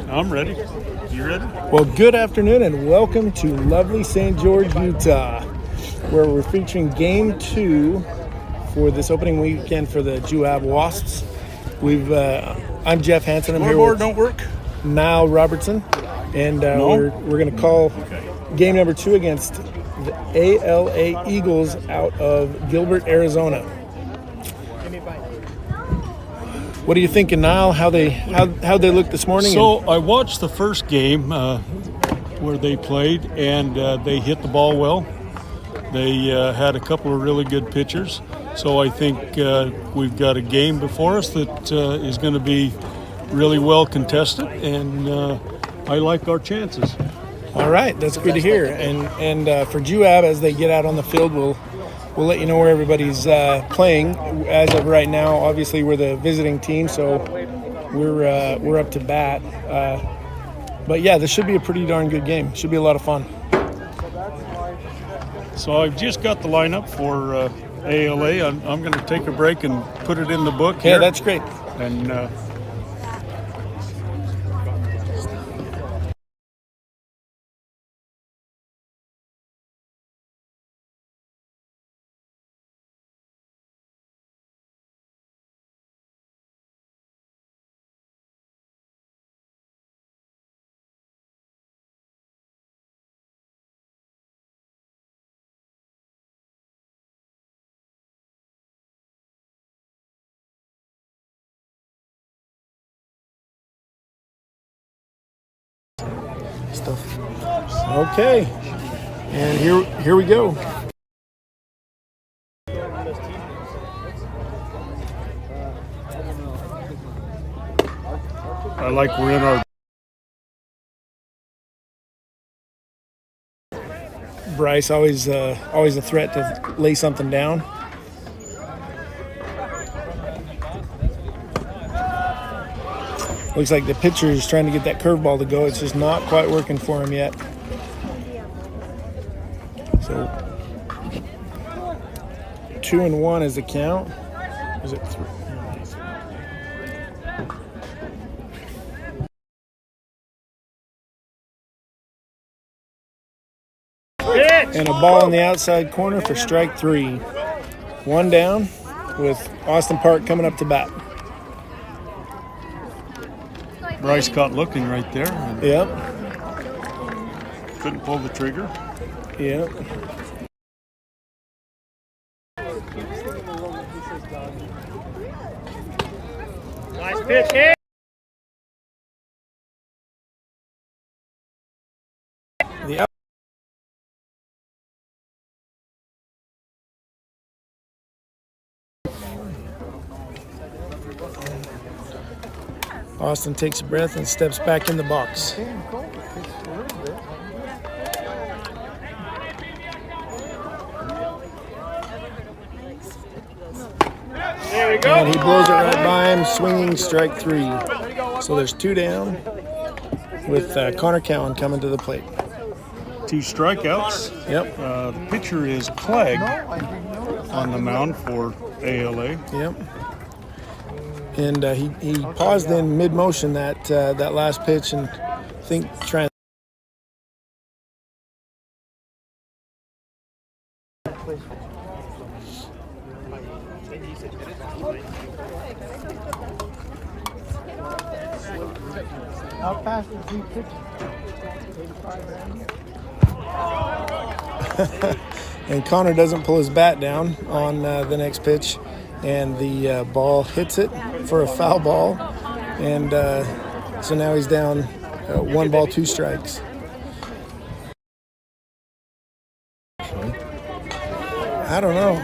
I'm ready. You ready? Well, good afternoon and welcome to lovely St. George, Utah, where we're featuring Game 2 for this opening weekend for the Juab Wasps. I'm Jeff Hansen. I'm here Scoreboard with don't work. Niall Robertson, and we're going to call game number 2 against the ALA Eagles out of Gilbert, Arizona. What are you thinking, Niall? How they look this morning? So I watched the first game where they played, and they hit the ball well. They had a couple of really good pitchers. So I think we've got a game before us that is going to be really well contested, and I like our chances. All right, that's good to hear. And for Juab, as they get out on the field, we'll let you know where everybody's playing. As of right now, obviously we're the visiting team, so we're up to bat. But yeah, this should be a pretty darn good game. Should be a lot of fun. So I've just got the lineup for ALA. I'm going to take a break and put it in the book here. Yeah, that's great. And Stuff. Okay, and here we go. I like we're in our Bryce always a threat to lay something down. Looks like the pitcher is trying to get that curveball to go. It's just not quite working for him yet. So 2-1 is the count. Is it 3? And a ball in the outside corner for strike 3. 1 down with Austin Park coming up to bat. Bryce caught looking right there. Yep. Couldn't pull the trigger. Yep. Nice pitch here. The Austin takes a breath and steps back in the box. There we go. And he blows it right by him, swinging strike 3. So there's 2 down with Connor Cowan coming to the plate. 2 strikeouts. Yep. The pitcher is Clegg on the mound for ALA. Yep. And he paused in mid-motion that last pitch and trying. How fast is he pitching? And Connor doesn't pull his bat down on the next pitch, and the ball hits it for a foul ball, and so now he's down 1 ball, 2 strikes. I don't know.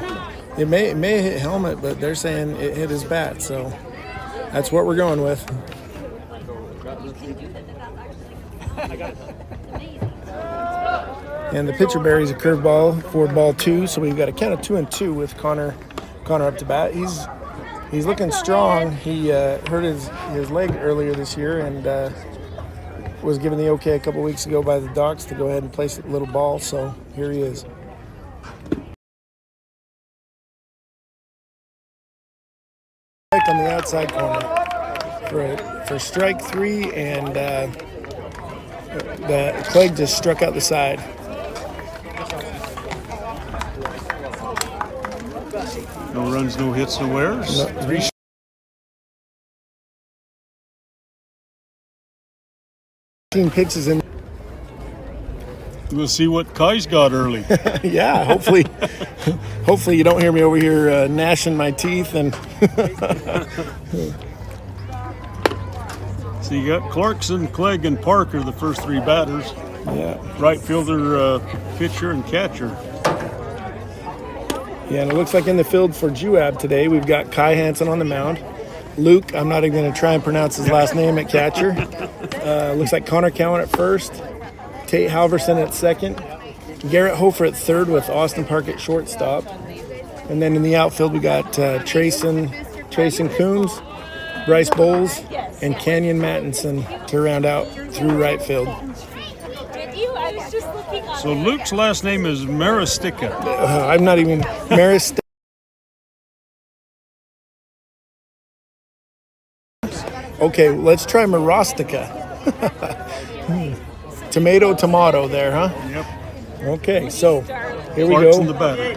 It may hit helmet, but they're saying it hit his bat, so that's what we're going with. And the pitcher buries a curveball for ball 2, so we've got a count of 2-2 with Connor up to bat. He's looking strong. He hurt his leg earlier this year and was given the okay a couple weeks ago by the docs to go ahead and place a little ball. So here he is. On the outside corner. for strike 3, and the Clegg just struck out the side. No runs, no hits, no errors. No, 3 pitches in. We'll see what Kai's got early. Yeah, hopefully you don't hear me over here gnashing my teeth. And So you got Clarkson, Clegg, and Parker, the first 3 batters. yeah, Right fielder, pitcher, and catcher. and it looks like in the field for Juab today, we've got Kai Hansen on the mound. Luke, I'm not even going to try and pronounce his last name, at catcher. Looks like Connor Cowan at first. Tate Halverson at second. Garrett Hofer at third with Austin Park at shortstop. And then in the outfield, we got Trayson Coons, Bryce Bowles, and Canyon Mattinson to round out through right field. So Luke's last name is Maristica. I'm not even Maris. Okay, let's try Marostica. Tomato there, huh? Yep. Okay, so here we Clarkson the go. batter.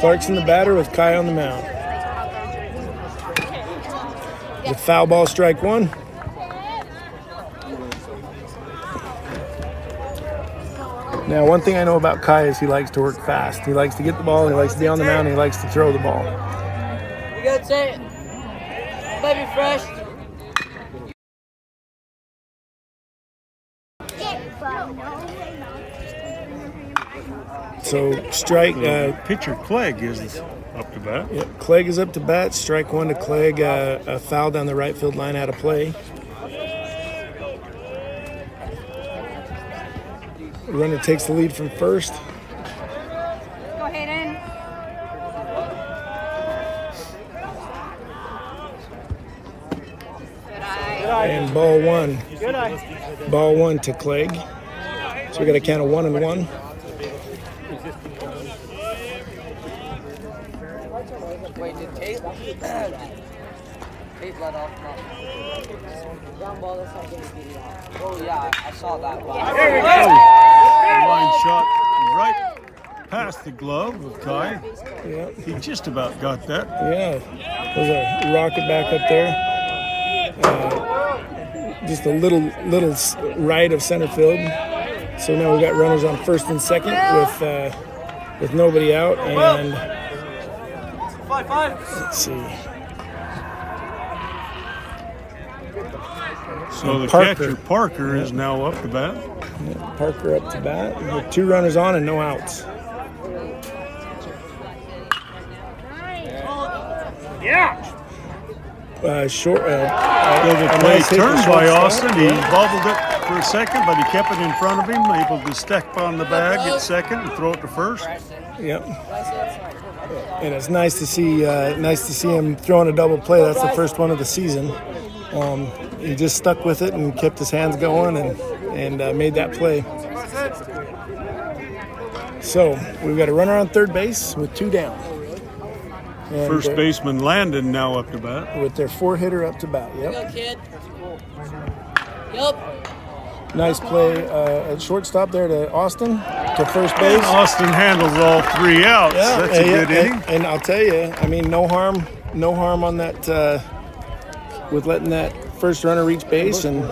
Clarkson the batter with Kai on the mound. The foul ball, strike 1. Now, one thing I know about Kai is he likes to work fast. He likes to get the ball, he likes to be on the mound, and he likes to throw the ball. You got it. Baby fresh. So strike. Pitcher Clegg is up to bat. Yep, Clegg is up to bat. Strike 1 to Clegg. A foul down the right field line, out of play. Runner takes the lead from first. Go Hayden. Good eye. And ball 1. Good eye. Ball 1 to Clegg. So we got a count of 1-1. Wait, did Tate? Tate let off. Down ball, that's not going to get it off. Oh, yeah, I saw that. There we go. Line shot right past the glove of Kai. Yep. He just about got that. Yeah. There's a rocket back up there. Just a little right of center field. So now we got runners on first and second with nobody out, and let's see. So the Parker. catcher Parker is now up to bat. Parker up to bat with 2 runners on and no outs. Yeah. Short. So the a play nice hit to turned by shortstop. Austin. He bobbled it for a second, but he kept it in front of him, able to step on the bag at second and throw it to first. Yep. And it's nice to see him throwing a double play. That's the first one of the season. He just stuck with it and kept his hands going and made that play. So we've got a runner on third base with 2 down. And First baseman Landon now up to bat. with their 4-hitter up to bat. Yep. Go, kid. Yup. Nice play at shortstop there to Austin to first base. Austin handles all 3 outs. That's a good inning. And I'll tell you, I mean, no harm on that with letting that first runner reach base, and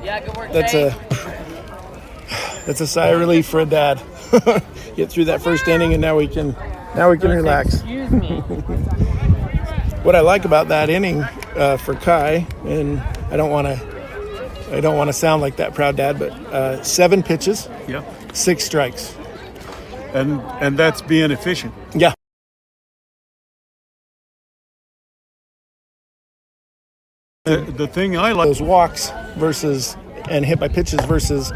Yeah, good work, that's Tate. a sigh of relief for a dad. Get through that first inning, and now we can relax. Excuse me. What I like about that inning for Kai, and I don't want to sound like that proud dad, but 7 pitches, Yeah. 6 strikes. And that's being efficient. Yeah. The thing I like, Those walks versus and hit by pitches versus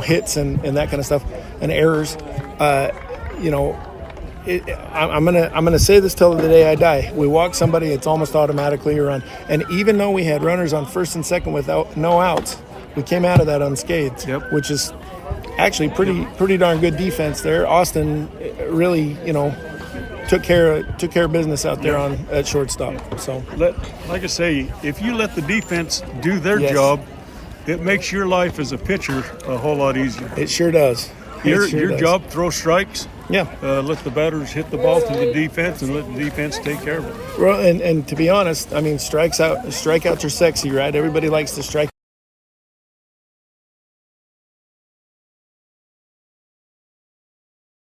hits and that kind of stuff and errors. I'm gonna say this till the day I die. We walk somebody, it's almost automatically a run. And even though we had runners on first and second without no outs, we came out of that unscathed. Yep. Which is actually pretty darn good defense there. Austin really took care of business out there at shortstop. So Like I say, if you let the defense do their Yes. job, it makes your life as a pitcher a whole lot easier. it sure does. Your does. job, throw strikes, Yeah. let the batters hit the ball to the defense, and let the defense take care of it. Well, and to be honest, I mean, strikeouts are sexy, right? Everybody likes to strike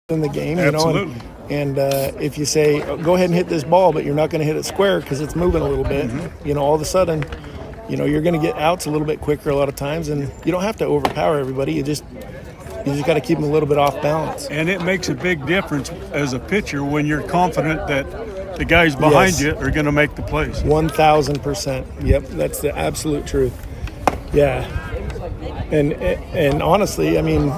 in the game, you know. Absolutely. And if you say, go ahead and hit this ball, but you're not going to hit it square because it's moving a little bit, you know, all of a sudden, you know, you're going to get outs a little bit quicker a lot of times, and you don't have to overpower everybody. You just got to keep them a little bit off balance. And it makes a big difference as a pitcher when you're confident that the guys behind Yes. you are going to make the plays. 1,000%. Yep, that's the absolute truth. Yeah, and honestly, I mean,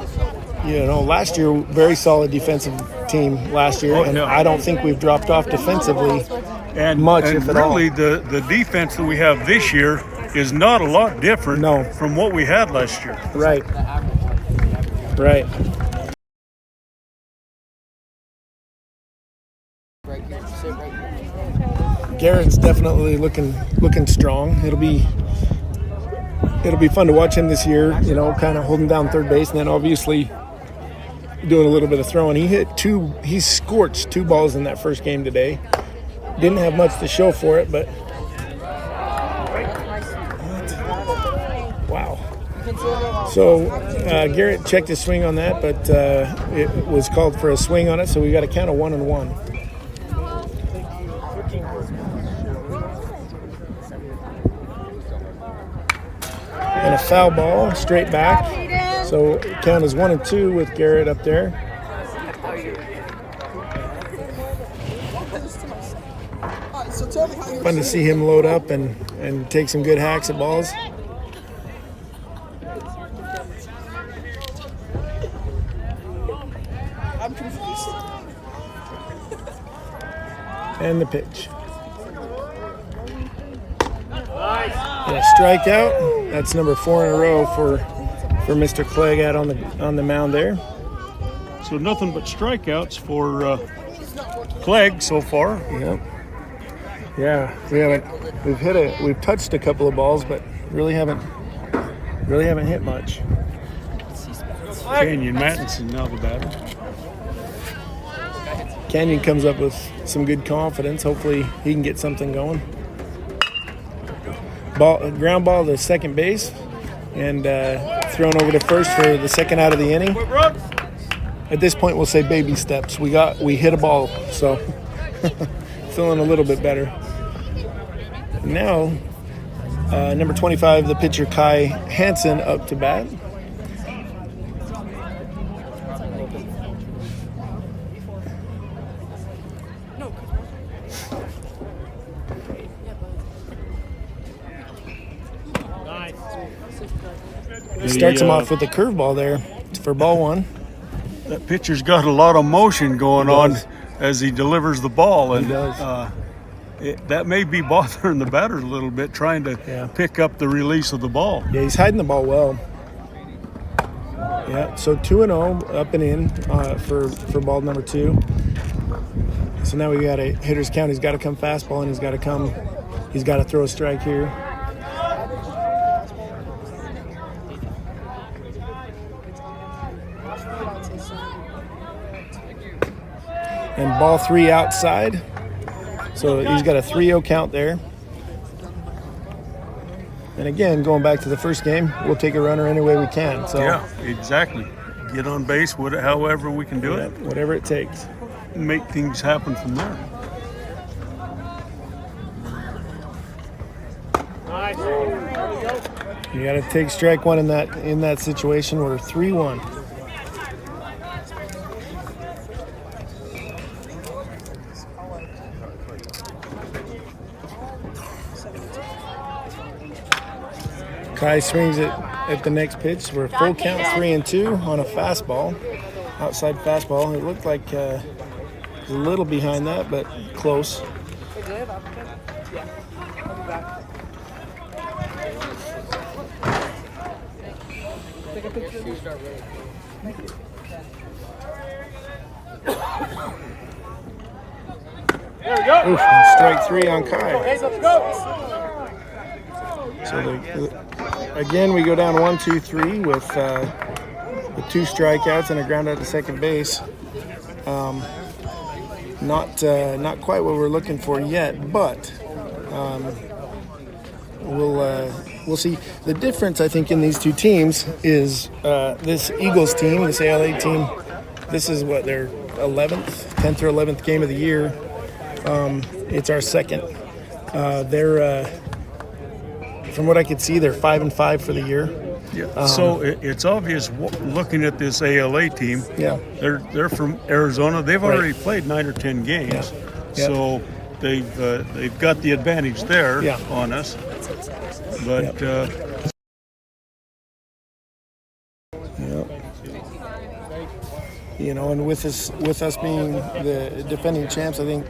you know, last year very solid defensive team last year, and yeah. I don't think we've dropped off defensively And much, and if at all. really, the defense that we have this year is not a lot different No. from what we had last year. Right. Right. Garrett's definitely looking strong. It'll be fun to watch him this year, you know, kind of holding down third base, and then obviously doing a little bit of throwing. He scorched 2 balls in that first game today. Didn't have much to show for it, but wow. So Garrett checked his swing on that, but it was called for a swing on it, so we got a count of 1-1. And a foul ball straight back. So count is 1-2 with Garrett up there. Fun to see him load up and take some good hacks at balls. And the pitch. And a strikeout. That's number 4 in a row for Mr. Clegg out on the mound there. So nothing but strikeouts for Clegg so far. Yep. Yeah, we've touched a couple of balls, but really haven't hit much. Canyon Mattinson now the batter. Canyon comes up with some good confidence. Hopefully he can get something going. Ground ball to second base, and thrown over to first for the second out of the inning. At this point, we'll say baby steps. We hit a ball, so feeling a little bit better. Now, number 25, the pitcher Kai Hansen up to bat. Starts him off with a curveball there for ball 1. That pitcher's got a lot of motion going on as he delivers the ball, and He does. that may be bothering the batter a little bit, trying to pick up the release of the ball. Yeah, he's hiding the ball well. Yeah, so 2-0 up and in for ball number 2. So now we got a hitter's count. He's got to come fastball, and he's got to throw a strike here. And ball 3 outside. So he's got a 3-0 count there. And again, going back to the first game, we'll take a runner any way we can. So Yeah, exactly. Get on base, however we can do it. whatever it takes. Make things happen from there. You got to take strike 1 in that situation. We're 3-1. Kai swings it at the next pitch. We're full count 3-2 on a fastball, outside fastball. It looked like a little behind that, but close. Oof, and strike 3 on Kai. Hey, let's go. So again, we go down 1-2-3 with 2 strikeouts and a ground out to second base. Not quite what we're looking for yet, but we'll see. The difference, I think, in these two teams is this Eagles team, this ALA team. This is what their 10th or 11th game of the year. It's our second. They're from what I could see, they're 5-5 for the year. Yeah. So it's obvious looking at this ALA team. Yeah. They're from Arizona. They've already played 9 or 10 games. Yeah. So they've got the advantage there on us. But you know, and with us being the defending champs, I think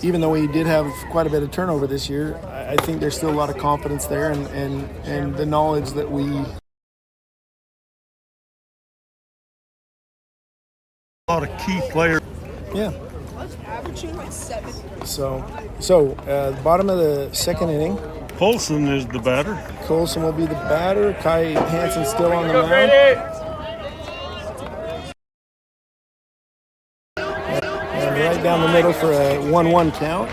even though we did have quite a bit of turnover this year, I think there's still a lot of confidence there and the knowledge that we a lot of key players. Yeah. So bottom of the second inning. Polson is the batter. Colson will be the batter. Kai Hansen still on the mound. And right down the middle for a 1-1 count.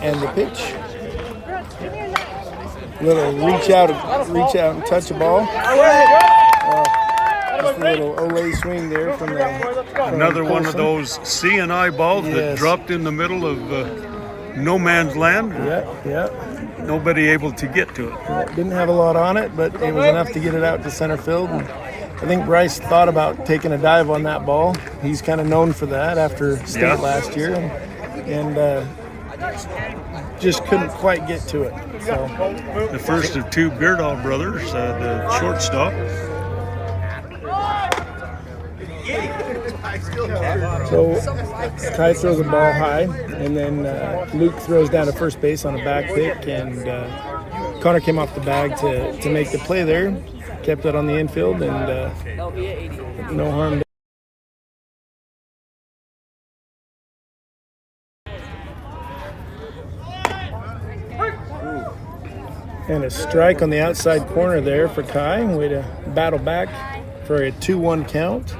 And the pitch. Little reach out and touch a ball. Just a little Olay swing there from Another one of Colson. those CNI balls that Yes. dropped in the middle of no man's land. Yeah. Nobody able to get to it. Didn't have a lot on it, but it was enough to get it out to center field. And I think Bryce thought about taking a dive on that ball. He's kind of known for that after state last year, and just couldn't quite get to it. So The first of 2 Beardall brothers, the shortstop. So Kai throws a ball high, and then Luke throws down to first base on a back pick, and Connor came off the bag to make the play there, kept it on the infield, and no harm. And a strike on the outside corner there for Kai. Way to battle back for a 2-1 count.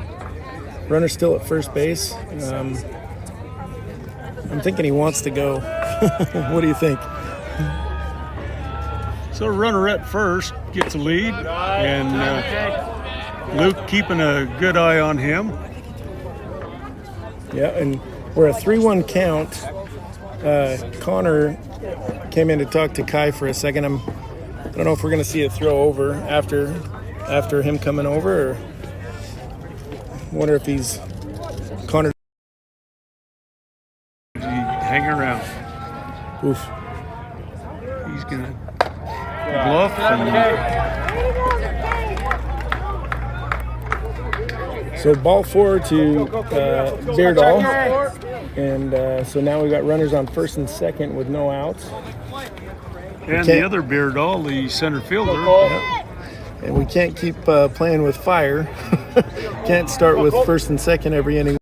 Runner still at first base. I'm thinking he wants to go. What do you think? So runner at first gets a lead, and Luke keeping a good eye on him. Yeah, and we're a 3-1 count. Connor came in to talk to Kai for a second. I don't know if we're going to see a throw over after him coming over, or wonder if he's Connor. Hang around. Oof. He's gonna bluff So ball 4 to Beardall, and so now we got runners on first and second with no outs. and the other Beardall, the center fielder. And we can't keep playing with fire. Can't start with first and second every inning.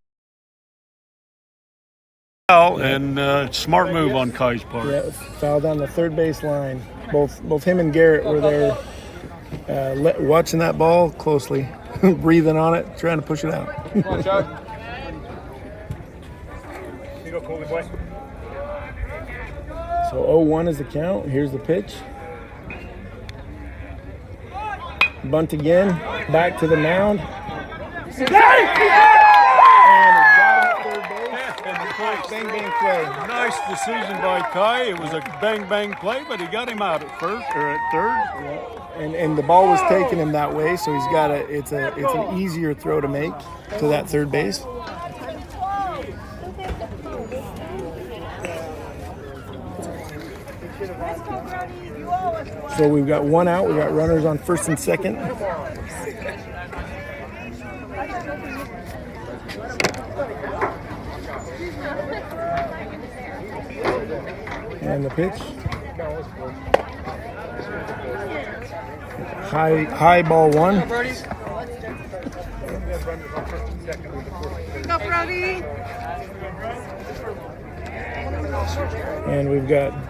And smart move on Kai's part. Yeah, foul down the third base line. Both him and Garrett were there watching that ball closely, breathing on it, trying to push it out. Come on, Chuck. You go, Coley boy. So 0-1 is the count. Here's the pitch. Bunt again. Back to the mound. And it got him at third base. Bang, bang play. Nice decision by Kai. It was a bang bang play, but he got him out at first or at third. And the ball was taking him that way, so he's got it's an easier throw to make to that third base. So we've got one out. We got runners on first and second. And the pitch. High ball one. Go, Brody. And we've got